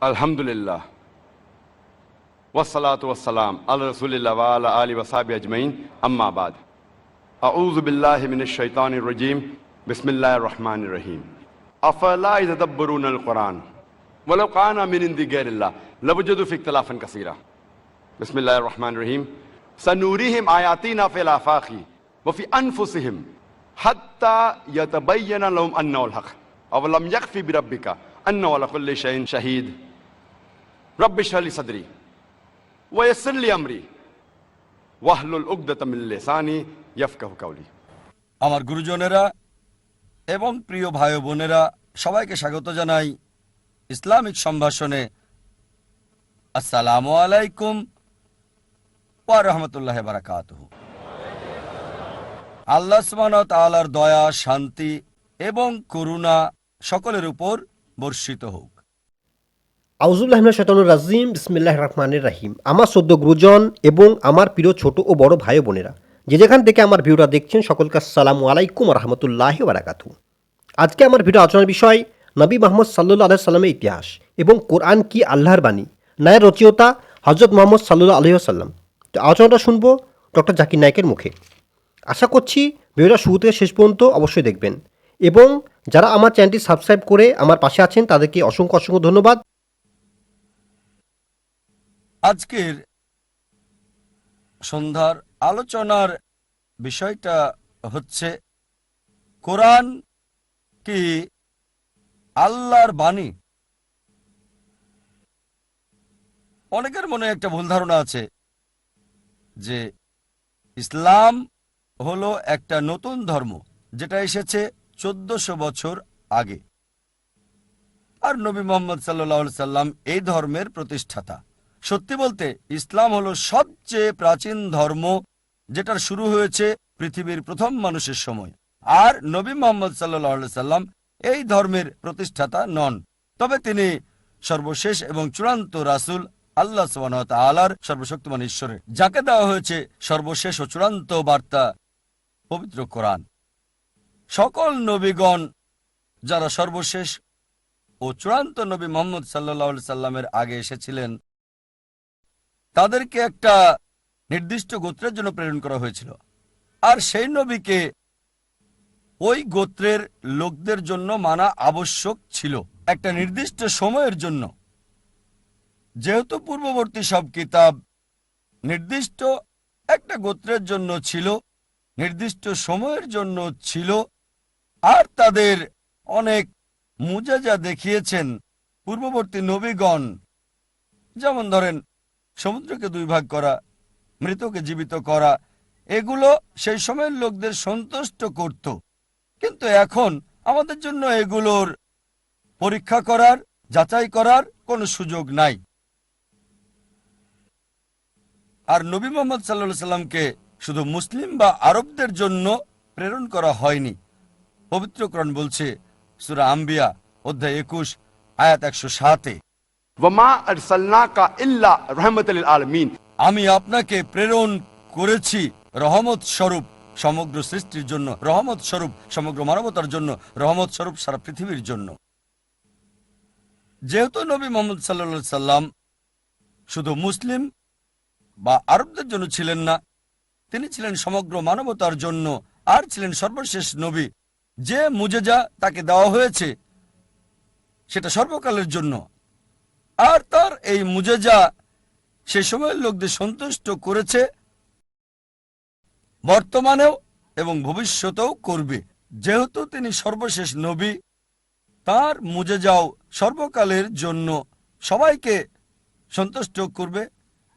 আলহামদুলিল্লাহ ওয়াসসালাতু ওয়াসসালাম আলা রাসূলিল্লাহ ওয়া আলা আলিহি ওয়া সাহবিহি আজমাইন আম্মা বাদ আউযু বিল্লাহি মিনাশ শাইতানির রাজীম বিসমিল্লাহির রহমানির রহিম আফালা ইয়াতাদাব্বারুনাল কুরআন ওয়ালাউ কানা মিন ইনদি গায়রিল্লাহ লাওয়াজাদু ফি ইখতিলাফান কাসীরা বিসমিল্লাহির রহমানির রহিম সানুরিহিম আয়াতিনা ফিল আফাকি ওয়া ফি আনফুসিহিম হাত্তা ইয়াতাবায়্যানা লাহুম আন্নাহুল হক আও লাম ইয়াকফি বিরাব্বিকা আন্নাহু আলা কুল্লি শাইইন শাহীদ রব্বি ইশরাহ লি সাদরি ওয়া ইয়াসসির লি আমরি ওয়াহলুল উকদাতাম মিন লিসানি ইয়াফকাহু কাওলি। আমার গুরুজনেরা এবং প্রিয় ভাই ও বোনেরা, সবাইকে স্বাগত জানাই ইসলামিক সম্ভাষণে। আসসালামু আলাইকুম ওয়া রাহমাতুল্লাহি ওয়া বারাকাতুহু। আল্লাহ সুবহানাহু ওয়া তাআলার দয়া, শান্তি এবং করুণা সকলের উপর বর্ষিত হোক। আউযুবিল্লাহি মিনাশ শাইতানির রাজিম বিসমিল্লাহির রহমানির রহিম। আমার সদ্য গুরুজন এবং আমার প্রিয় ছোট ও বড় ভাই বোনেরা, যে যেখান থেকে আমার ভিডিওটা দেখছেন, সকলকে আসসালামু আলাইকুম ওয়া রাহমাতুল্লাহি ওয়া বারাকাতুহু। আজকে আমার ভিডিও আলোচনার বিষয় নবী মুহাম্মদ সাল্লাল্লাহু আলাইহি সাল্লামের ইতিহাস এবং কোরআন কি আল্লাহর বাণী, নায়ের রচয়িতা হযরত মুহাম্মদ সাল্লাল্লাহু আলাইহি ওয়াসাল্লাম। তো আলোচনাটা শুনবো ডক্টর জাকির নায়েকের মুখে। আশা করছি ভিডিওটা শুরু থেকে শেষ পর্যন্ত অবশ্যই দেখবেন এবং যারা আমার চ্যানেলটি সাবস্ক্রাইব করে আমার পাশে আছেন তাদেরকে অসংখ্য অসংখ্য ধন্যবাদ। আজকের সন্ধ্যার আলোচনার বিষয়টা হচ্ছে কোরআন কি আল্লাহর বাণী। অনেকের মনে একটা ভুল ধারণা আছে যে ইসলাম হলো একটা নতুন ধর্ম যেটা এসেছে 1400 বছর আগে, আর নবী মুহাম্মদ সাল্লাল্লাহু আলাইহি সাল্লাম এই ধর্মের প্রতিষ্ঠাতা। সত্যি বলতে ইসলাম হলো সবচেয়ে প্রাচীন ধর্ম, যেটার শুরু হয়েছে পৃথিবীর প্রথম মানুষের সময়। আর নবী মুহাম্মদ সাল্লাল্লাহু আলাইহি সাল্লাম এই ধর্মের প্রতিষ্ঠাতা নন, তবে তিনি সর্বশেষ এবং চূড়ান্ত রাসূল, আল্লাহ সুবহানাহু ওয়া তাআলার সর্বশক্তিমান ঈশ্বরের, যাকে দেওয়া হয়েছে সর্বশেষ ও চূড়ান্ত বার্তা পবিত্র কোরআন। সকল নবীগণ যারা সর্বশেষ ও চূড়ান্ত নবী মুহাম্মদ সাল্লাল্লাহু আলাইহি সাল্লামের আগে এসেছিলেন, তাদেরকে একটা নির্দিষ্ট গোত্রের জন্য প্রেরণ করা হয়েছিল, আর সেই নবীকে ওই গোত্রের লোকদের জন্য মানা আবশ্যক ছিল একটা নির্দিষ্ট সময়ের জন্য। যেহেতু পূর্ববর্তী সব কিতাব নির্দিষ্ট একটা গোত্রের জন্য ছিল, নির্দিষ্ট সময়ের জন্য ছিল, আর তাদের অনেক মুজিজা দেখিয়েছেন পূর্ববর্তী নবীগণ, যেমন ধরেন সমুদ্রকে দুই ভাগ করা, মৃতকে জীবিত করা, এগুলো সেই সময়ের লোকদের সন্তুষ্ট করত। কিন্তু এখন আমাদের জন্য এগুলোর পরীক্ষা করার, যাচাই করার কোনো সুযোগ নাই। আর নবী মুহাম্মদ সাল্লাল্লাহু আলাইহি সাল্লামকে শুধু মুসলিম বা আরবদের জন্য প্রেরণ করা হয়নি। পবিত্র কোরআন বলছে সূরা আম্বিয়া অধ্যায় 21 আয়াত 107-এ, ওয়ামা আরসালনাকা ইল্লা রাহমাতাল লিল আলামিন, আমি আপনাকে প্রেরণ করেছি রহমত স্বরূপ সমগ্র সৃষ্টির জন্য, রহমত স্বরূপ সমগ্র মানবতার জন্য, রহমত স্বরূপ সারা পৃথিবীর জন্য। যেহেতু নবী মুহাম্মদ সাল্লাল্লাহু আলাইহি সাল্লাম শুধু মুসলিম বা আরবদের জন্য ছিলেন না, তিনি ছিলেন সমগ্র মানবতার জন্য, আর ছিলেন সর্বশেষ নবী। যে মুজিজা তাকে দেওয়া হয়েছে সেটা সর্বকালের জন্য, আর তার এই মুজিজা সে সময়ের লোকদের সন্তুষ্ট করেছে, বর্তমানেও এবং ভবিষ্যতেও করবে। যেহেতু তিনি সর্বশেষ নবী, তার মুজিজাও সর্বকালের জন্য সবাইকে সন্তুষ্ট করবে,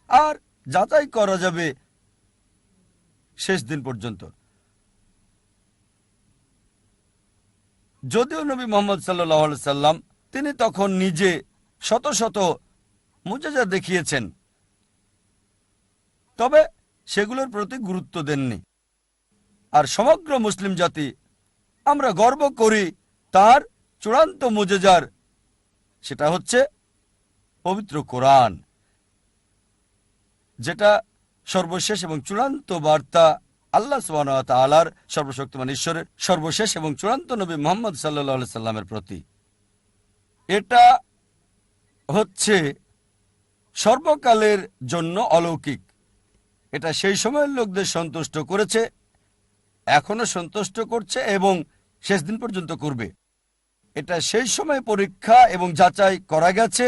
আর যাচাই করা যাবে শেষ দিন পর্যন্ত। যদিও নবী মুহাম্মদ সাল্লাল্লাহু আলাইহি সাল্লাম তিনি তখন নিজে শত শত মুজিজা দেখিয়েছেন, তবে সেগুলোর প্রতি গুরুত্ব দেননি। আর সমগ্র মুসলিম জাতি আমরা গর্ব করি তার চূড়ান্ত মুজিজার, সেটা হচ্ছে পবিত্র কোরআন, যেটা সর্বশেষ এবং চূড়ান্ত বার্তা আল্লাহ সুবহানাহু ওয়া তাআলার সর্বশক্তিমান ঈশ্বরের সর্বশেষ এবং চূড়ান্ত নবী মুহাম্মদ সাল্লাল্লাহু আলাইহি সাল্লামের প্রতি। এটা হচ্ছে সর্বকালের জন্য অলৌকিক। এটা সেই সময়ের লোকদের সন্তুষ্ট করেছে, এখনো সন্তুষ্ট করছে এবং শেষ দিন পর্যন্ত করবে। এটা সেই সময় পরীক্ষা এবং যাচাই করা গেছে,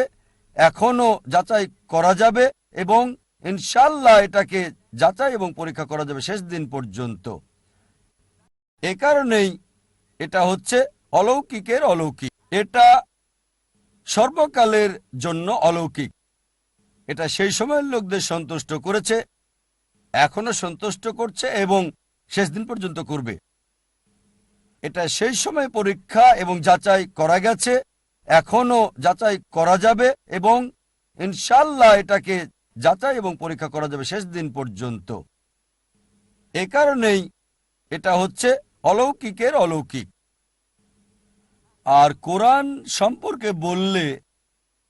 এখনো যাচাই করা যাবে এবং ইনশাআল্লাহ এটাকে যাচাই এবং পরীক্ষা করা যাবে শেষ দিন পর্যন্ত। এ কারণেই এটা হচ্ছে অলৌকিকের অলৌকিক। এটা সর্বকালের জন্য অলৌকিক। এটা সেই সময়ের লোকদের সন্তুষ্ট করেছে, এখনো সন্তুষ্ট করছে এবং শেষ দিন পর্যন্ত করবে। এটা সেই সময় পরীক্ষা এবং যাচাই করা গেছে, এখনো যাচাই করা যাবে এবং ইনশাআল্লাহ এটাকে যাচাই এবং পরীক্ষা করা যাবে শেষ দিন পর্যন্ত। এ কারণেই এটা হচ্ছে অলৌকিকের অলৌকিক। আর কোরআন সম্পর্কে বললে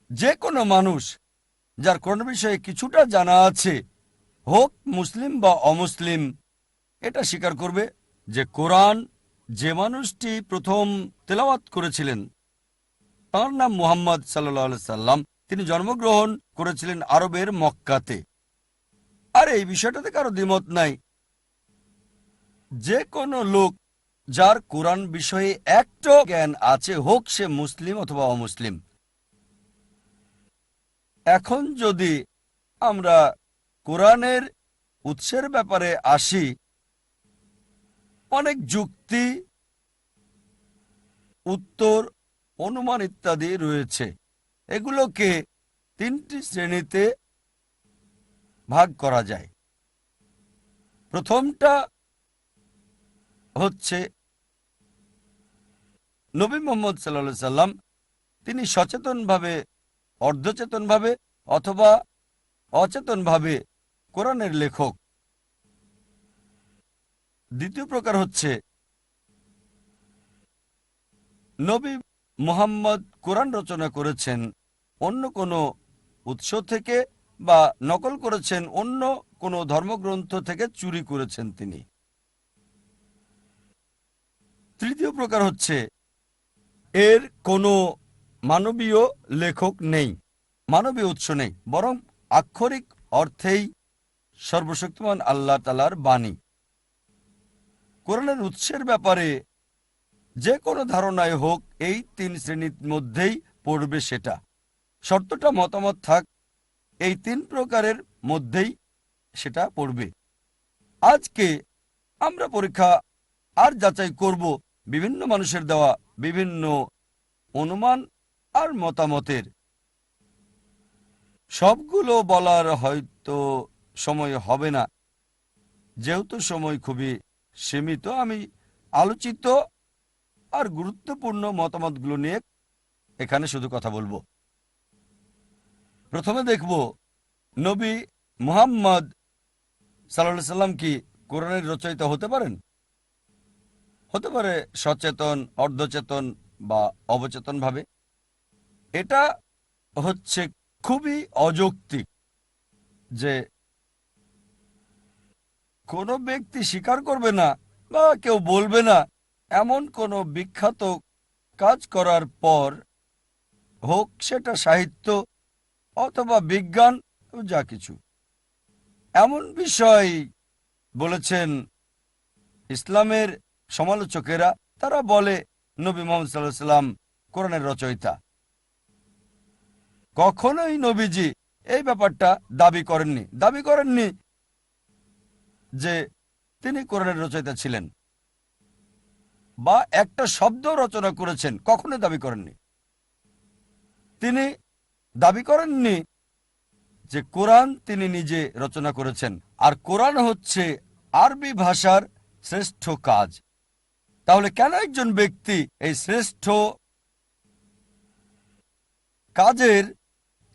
যে কোনো মানুষ যার কোরআন বিষয়ে কিছুটা জানা আছে, হোক মুসলিম বা অমুসলিম, এটা স্বীকার করবে যে কোরআন যে মানুষটি প্রথম তেলাওয়াত করেছিলেন তার নাম মুহাম্মদ সাল্লাল্লাহু আলাইহি সাল্লাম। তিনি জন্মগ্রহণ করেছিলেন আরবের মক্কাতে। আর এই বিষয়টাতে কারো দ্বিমত নাই। যে কোনো লোক যার কোরআন বিষয়ে একটু জ্ঞান আছে, হোক সে মুসলিম অথবা অমুসলিম। এখন যদি আমরা কোরআনের উৎসের ব্যাপারে আসি, অনেক যুক্তি, উত্তর, অনুমান ইত্যাদি রয়েছে। এগুলোকে তিনটি শ্রেণীতে ভাগ করা যায়। প্রথমটা হচ্ছে নবী মুহাম্মদ সাল্লাল্লাহু আলাইহি সাল্লাম তিনি সচেতনভাবে, অর্ধচেতনভাবে অথবা অচেতনভাবে কোরআনের লেখক। দ্বিতীয় প্রকার হচ্ছে নবী মুহাম্মদ কোরআন রচনা করেছেন অন্য কোনো উৎস থেকে বা নকল করেছেন অন্য কোনো ধর্মগ্রন্থ থেকে, চুরি করেছেন তিনি। তৃতীয় প্রকার হচ্ছে এর কোনো মানবীয় লেখক নেই, মানবীয় উৎস নেই, বরং আক্ষরিক অর্থেই সর্বশক্তিমান আল্লাহ তাআলার বাণী। কোরআনের উৎসের ব্যাপারে যে কোনো ধারণায় হোক এই তিন শ্রেণীর মধ্যেই পড়বে। সেটা শর্তটা মতামত থাক, এই তিন প্রকারের মধ্যেই সেটা পড়বে। আজকে আমরা পরীক্ষা আর যাচাই করব বিভিন্ন মানুষের দেওয়া বিভিন্ন অনুমান আর মতামতের। সবগুলো বলার হয়তো সময় হবে না, যেহেতু সময় খুবই সীমিত। আমি আলোচিত আর গুরুত্বপূর্ণ মতামতগুলো নিয়ে এখানে শুধু কথা বলবো। প্রথমে দেখব নবী মুহাম্মদ সাল্লাল্লাহু আলাইহি সাল্লাম কি কোরআনের রচয়িতা হতে পারেন? হতে পারে সচেতন, অর্ধচেতন বা অবচেতনভাবে। এটা হচ্ছে খুবই অযৌক্তিক যে কোনো ব্যক্তি স্বীকার করবে না বা কেউ বলবে না এমন কোনো বিখ্যাত কাজ করার পর, হোক সেটা সাহিত্য অথবা বিজ্ঞান, যা কিছু এমন বিষয় বলেছেন ইসলামের সমালোচকেরা, তারা বলে নবী মুহাম্মদ সাল্লাল্লাহু আলাইহি সাল্লাম কোরআনের রচয়িতা। কখনোই নবীজি এই ব্যাপারটা দাবি করেননি যে তিনি কোরআনের রচয়িতা ছিলেন বা একটা শব্দ রচনা করেছেন, কখনোই দাবি করেননি। তিনি দাবি করেননি যে কোরআন তিনি নিজে রচনা করেছেন। আর কোরআন হচ্ছে আরবি ভাষার শ্রেষ্ঠ কাজ। তাহলে কেন একজন ব্যক্তি এই শ্রেষ্ঠ কাজের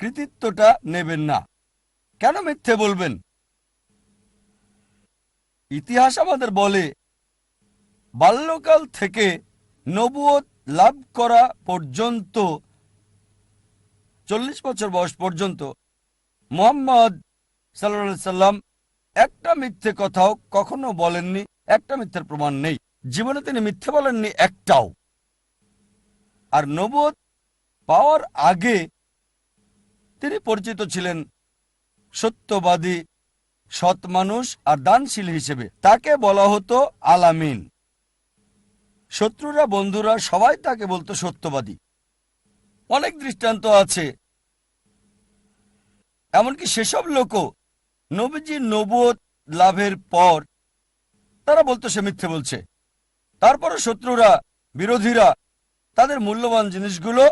কৃতিত্বটা নেবেন না? কেন মিথ্যে বলবেন? ইতিহাস আমাদের বলে বাল্যকাল থেকে নবুয়ত লাভ করা পর্যন্ত, 40 বছর বয়স পর্যন্ত মুহাম্মদ সাল্লাল্লাহু আলাইহি সাল্লাম একটা মিথ্যে কথাও কখনো বলেননি। একটা মিথ্যের প্রমাণ নেই, জীবনে তিনি মিথ্যে বলেননি একটাও। আর নবুয়ত পাওয়ার আগে তিনি পরিচিত ছিলেন সত্যবাদী, সৎ মানুষ আর দানশীল হিসেবে। তাকে বলা হতো আলামিন। শত্রুরা, বন্ধুরা সবাই তাকে বলতো সত্যবাদী। অনেক দৃষ্টান্ত আছে, এমনকি সেসব লোকও নবীজির নবুয়ত লাভের পর তারা বলতো সে মিথ্যে বলছে। তারপরে শত্রুরা, বিরোধীরা তাদের মূল্যবান জিনিসগুলো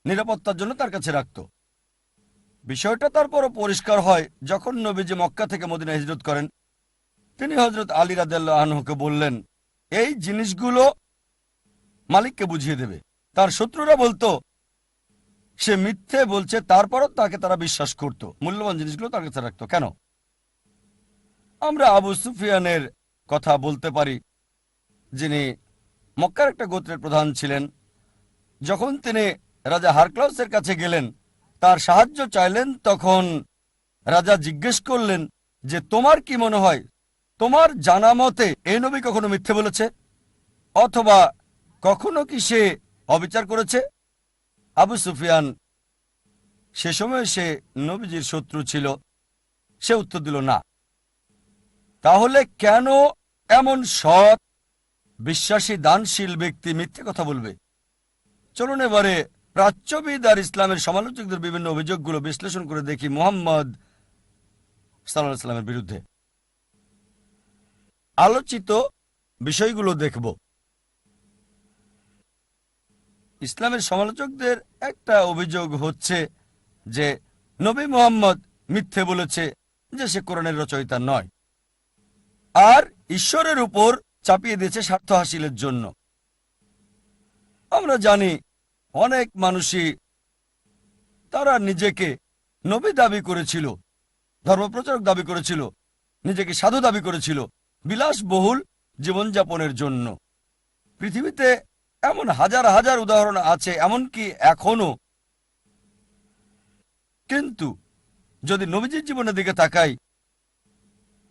নিরাপত্তার জন্য তার কাছে রাখত। বিষয়টা তারপরও পরিষ্কার হয় যখন নবীজি মক্কা থেকে মদিনা হিজরত করেন। তিনি হযরত আলী রাদিয়াল্লাহু আনহুকে বললেন, এই জিনিসগুলো মালিককে বুঝিয়ে দেবে। তার শত্রুরা বলতো সে মিথ্যে বলছে, তারপরও তাকে তারা বিশ্বাস করত, মূল্যবান জিনিসগুলো তার কাছে রাখত। কেন? আমরা আবু সুফিয়ানের কথা বলতে পারি, যিনি মক্কার একটা গোত্রের প্রধান ছিলেন। যখন তিনি রাজা হারক্লাউসের কাছে গেলেন, তার সাহায্য চাইলেন, তখন রাজা জিজ্ঞেস করলেন যে তোমার কি মনে হয়, তোমার জানা মতে এই নবী কখনো মিথ্যে বলেছে, অথবা কখনো কি সে অবিচার করেছে? আবু সুফিয়ান, সে সময় সে নবীজির শত্রু ছিল, সে উত্তর দিল না। তাহলে কেন এমন সৎ, বিশ্বাসী, দানশীল ব্যক্তি মিথ্যে কথা বলবে? চলুন এবারে প্রাচ্যবিদ আর ইসলামের সমালোচকদের বিভিন্ন অভিযোগগুলো বিশ্লেষণ করে দেখি মুহাম্মদ সাল্লাল্লাহু আলাইহি ওয়াসাল্লামের বিরুদ্ধে। আলোচিত বিষয়গুলো দেখব। ইসলামের সমালোচকদের একটা অভিযোগ হচ্ছে যে নবী মুহাম্মদ মিথ্যে বলেছে যে সে কোরআনের রচয়িতা নয়, আর ঈশ্বরের উপর চাপিয়ে দিয়েছে স্বার্থ হাসিলের জন্য। আমরা জানি অনেক মানুষই তারা নিজেকে নবী দাবি করেছিল, ধর্মপ্রচারক দাবি করেছিল, নিজেকে সাধু দাবি করেছিল বিলাসবহুল জীবনযাপনের জন্য। পৃথিবীতে এমন হাজার হাজার উদাহরণ আছে, এমনকি এখনো। কিন্তু যদি নবীজির জীবনের দিকে তাকাই,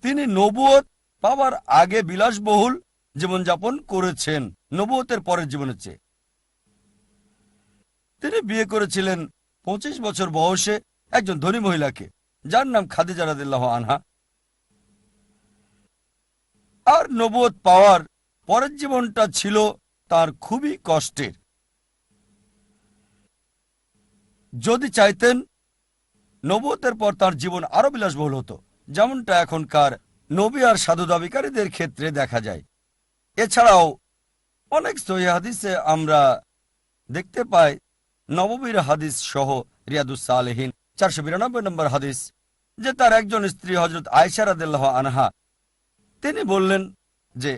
তিনি নবুয়ত পাওয়ার আগে বিলাসবহুল জীবনযাপন করেছেন নবুয়তের পরের জীবনের চেয়ে। তিনি বিয়ে করেছিলেন 25 বছর বয়সে একজন ধনী মহিলাকে, যার নাম খাদিজা রাদিয়াল্লাহু আনহা। আর নবুয়ত পাওয়ার পরের জীবনটা ছিল তার খুবই কষ্টের। যদি চাইতেন, নবুয়তের পর তার জীবন আরো বিলাসবহুল হতো, যেমনটা এখনকার নবী আর সাধু দাবিকারীদের ক্ষেত্রে দেখা যায়। এছাড়াও অনেক সহিহ হাদিসে আমরা দেখতে পাই, নববীর হাদিস সহ রিয়াদুস সালেহিন 492 নম্বর হাদিস, যে তার একজন স্ত্রী হযরত আয়েশা রাদিয়াল্লাহু আনহা, তিনি বললেন যে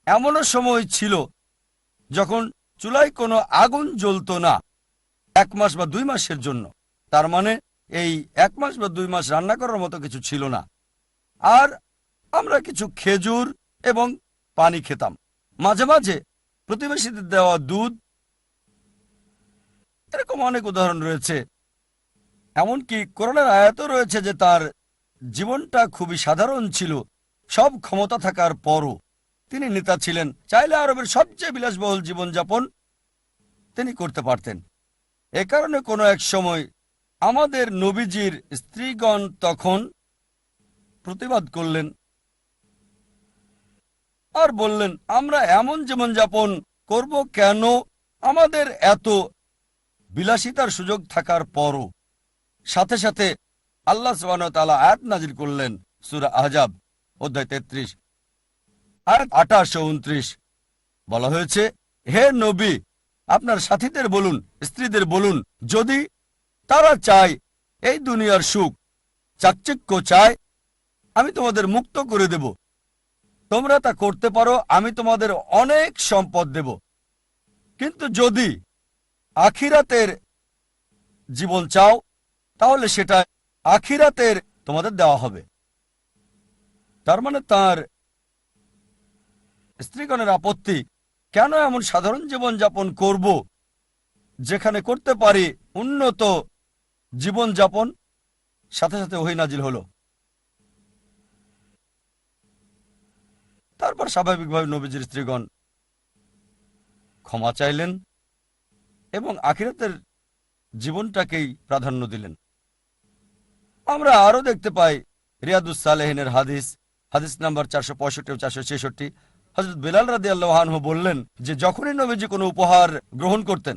এমনও সময় ছিল যখন চুলায় কোনো আগুন জ্বলতো না 1 মাস বা 2 মাসের জন্য। তার মানে এই 1 মাস বা 2 মাস রান্না করার মতো কিছু ছিল না। আর আমরা কিছু খেজুর এবং পানি খেতাম, মাঝে মাঝে প্রতিবেশীদের দেওয়া দুধ। এরকম অনেক উদাহরণ রয়েছে। এমনকি কোরআনের আয়াতও রয়েছে যে তার জীবনটা খুবই সাধারণ ছিল। সব ক্ষমতা থাকার পরও তিনি নেতা ছিলেন, চাইলে আরবের সবচেয়ে বিলাসবহুল জীবনযাপন তিনি করতে পারতেন। এ কারণে কোনো এক সময় আমাদের নবীজির স্ত্রীগণ তখন প্রতিবাদ করলেন আর বললেন, আমরা এমন জীবনযাপন করব কেন আমাদের এত বিলাসিতার সুযোগ থাকার পরও? সাথে সাথে আল্লাহ সুবহানাহু ওয়া তাআলা আয়াত নাজিল করলেন, সূরা আহজাব অধ্যায় 33 আয়াত 28 ও 29। বলা হয়েছে, হে নবী, আপনার সাথীদের বলুন, স্ত্রীদের বলুন, যদি তারা চায় এই দুনিয়ার সুখ, চাকচিক্য চায়, আমি তোমাদের মুক্ত করে দেব। তোমরা তা করতে পারো, আমি তোমাদের অনেক সম্পদ দেব। কিন্তু যদি আখিরাতের জীবন চাও, তাহলে সেটা আখিরাতের তোমাদের দেওয়া হবে। তার মানে তার স্ত্রীগণের আপত্তি, কেন এমন সাধারণ জীবন যাপন করব যেখানে করতে পারি উন্নত জীবন যাপন? সাথে সাথে ওহী নাজিল হলো। তারপর স্বাভাবিকভাবে নবীজির স্ত্রীগণ ক্ষমা চাইলেন এবং আখিরাতের জীবনটাকেই প্রাধান্য দিলেন। আমরা আরো দেখতে পাই রিয়াদুস সালেহিনের হাদিস, হাদিস নাম্বার 465 ও 466, হযরত বিলাল রাদিয়াল্লাহু আনহু বললেন যে যখনই নবীজি কোনো উপহার গ্রহণ করতেন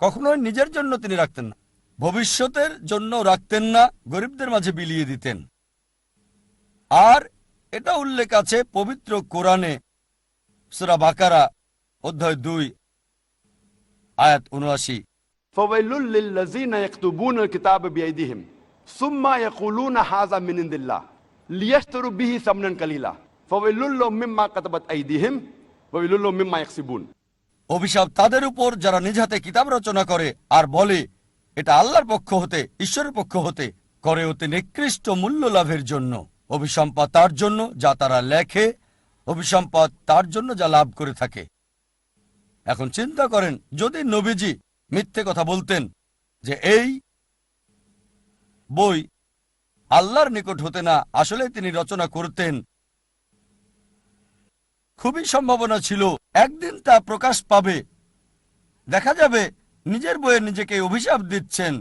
কখনোই নিজের জন্য তিনি রাখতেন না, ভবিষ্যতের জন্য রাখতেন না, গরিবদের মাঝে বিলিয়ে দিতেন। আর এটা উল্লেখ আছে পবিত্র কোরআনে সূরা বাকারা অধ্যায় 2 আয়াত 79। فويل للذين يكتبون الكتاب بأيديهم ثم يقولون هذا من عند الله ليشتروا به ثمنا قليلا فويل لهم مما كتبت أيديهم وويل لهم مما يكسبون। অভিশাপ তাদের উপর যারা নিজ হাতে কিতাব রচনা করে আর বলে এটা আল্লাহর পক্ষ হতে, ঈশ্বরের পক্ষ হতে, করে অতি নিকৃষ্ট মূল্য লাভের জন্য। অভিসম্পাদ তার জন্য যা তারা লেখে, অভিসম্পাদ তার জন্য যা লাভ করে থাকে। এখন চিন্তা করেন যদি নবীজি মিথ্যে কথা বলতেন যে এই বই আল্লাহর নিকট হতে না, আসলে তিনি রচনা করতেন, খুবই সম্ভাবনা ছিল একদিন তা প্রকাশ পাবে, দেখা যাবে নিজের বইয়ে নিজেকে অভিশাপ দিচ্ছেন।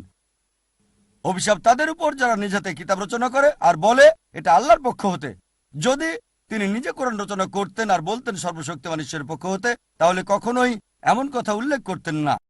অভিশাপ তাদের উপর যারা নিজ হাতে কিতাব রচনা করে আর বলে এটা আল্লাহর পক্ষ হতে। যদি তিনি নিজে কোরআন রচনা করতেন আর বলতেন সর্বশক্তিমান ঈশ্বরের পক্ষ হতে, তাহলে কখনোই এমন কথা উল্লেখ করতেন না